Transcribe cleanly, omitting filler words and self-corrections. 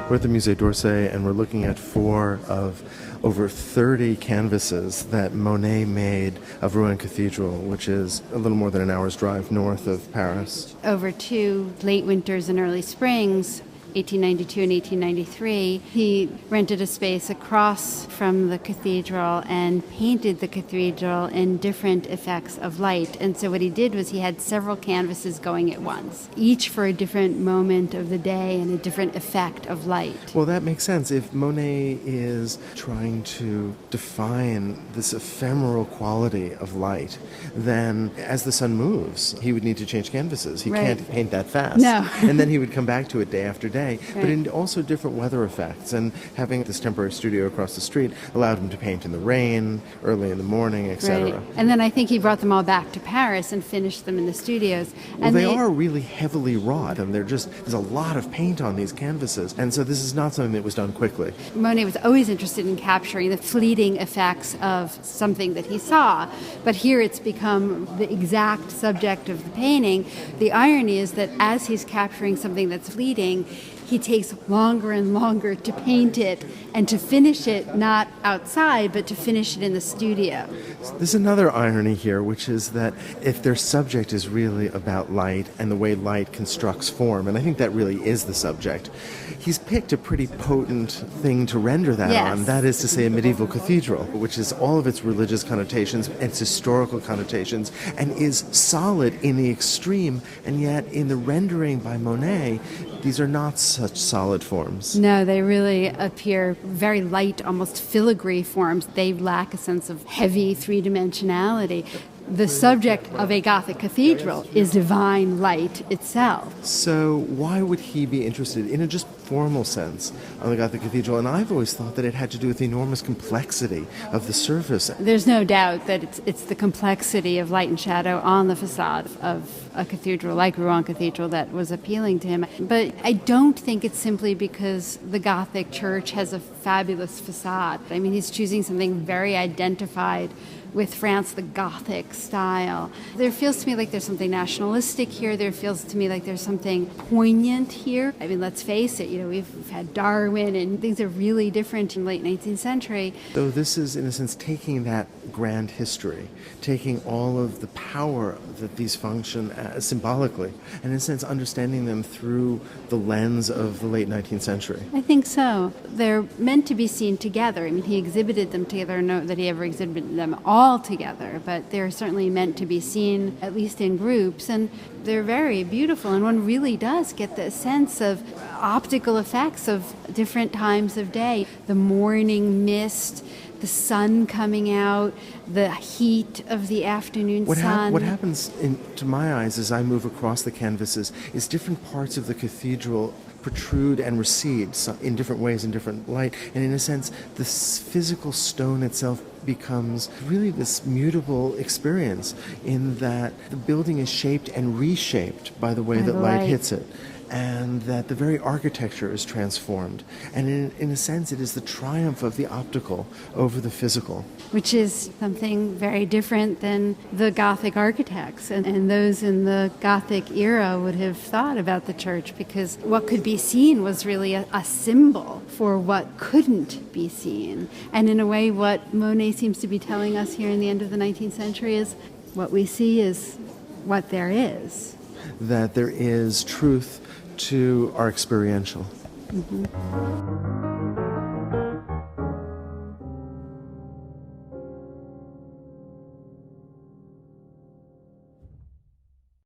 We're at the Musée d'Orsay, and we're looking at 4 of over 30 canvases that Monet made of Rouen Cathedral, which is a little more than an hour's drive north of Paris. Over 2 late winters and early springs, 1892 and 1893, he rented a space across from the cathedral and painted the cathedral in different effects of light. And so what he did was he had several canvases going at once, each for a different moment of the day and a different effect of light. Well, that makes sense. If Monet is trying to define this ephemeral quality of light, then as the sun moves, he would need to change canvases. He can't paint that fast. No. And then he would come back to it day after day. Right. But in also different weather effects. And having this temporary studio across the street allowed him to paint in the rain, early in the morning, etc. Right. And then I think he brought them all back to Paris and finished them in the studios. Well, they are really heavily wrought, and there's a lot of paint on these canvases. And so this is not something that was done quickly. Monet was always interested in capturing the fleeting effects of something that he saw. But here it's become the exact subject of the painting. The irony is that as he's capturing something that's fleeting, he takes longer and longer to paint it and to finish it not outside, but to finish it in the studio. There's another irony here, which is that if their subject is really about light and the way light constructs form, and I think that really is the subject, he's picked a pretty potent thing to render that on. That is to say, a medieval cathedral, which is all of its religious connotations, its historical connotations, and is solid in the extreme, and yet in the rendering by Monet, these are not such solid forms. No, they really appear very light, almost filigree forms. They lack a sense of heavy three-dimensionality. The subject of a Gothic cathedral is divine light itself. So why would he be interested, in a just formal sense, on the Gothic cathedral? And I've always thought that it had to do with the enormous complexity of the surface. There's no doubt that it's the complexity of light and shadow on the facade of a cathedral like Rouen Cathedral that was appealing to him. But I don't think it's simply because the Gothic church has a fabulous facade. I mean, he's choosing something very identified with France, the Gothic style. There feels to me like there's something nationalistic here. There feels to me like there's something poignant here. I mean, let's face it, we've had Darwin and things are really different in the late 19th century. So this is, in a sense, taking that grand history, taking all of the power that these function as symbolically, and in a sense understanding them through the lens of the late 19th century. I think so. They're meant to be seen together. I mean, he exhibited them together. I don't know that he ever exhibited them all together, but they're certainly meant to be seen at least in groups, and they're very beautiful, and one really does get the sense of optical effects of different times of day. The morning mist, the sun coming out, the heat of the afternoon sun. What happens to my eyes as I move across the canvases is different parts of the cathedral protrude and recede in different ways, in different light. And in a sense, the physical stone itself becomes really this mutable experience in that the building is shaped and reshaped by the way that light hits it, and that the very architecture is transformed. And in a sense, it is the triumph of the optical over the physical. Which is something very different than the Gothic architects. And those in the Gothic era would have thought about the church, because what could be seen was really a symbol for what couldn't be seen. And in a way, what Monet seems to be telling us here in the end of the 19th century is what we see is what there is. That there is truth to our experiential. Mm-hmm.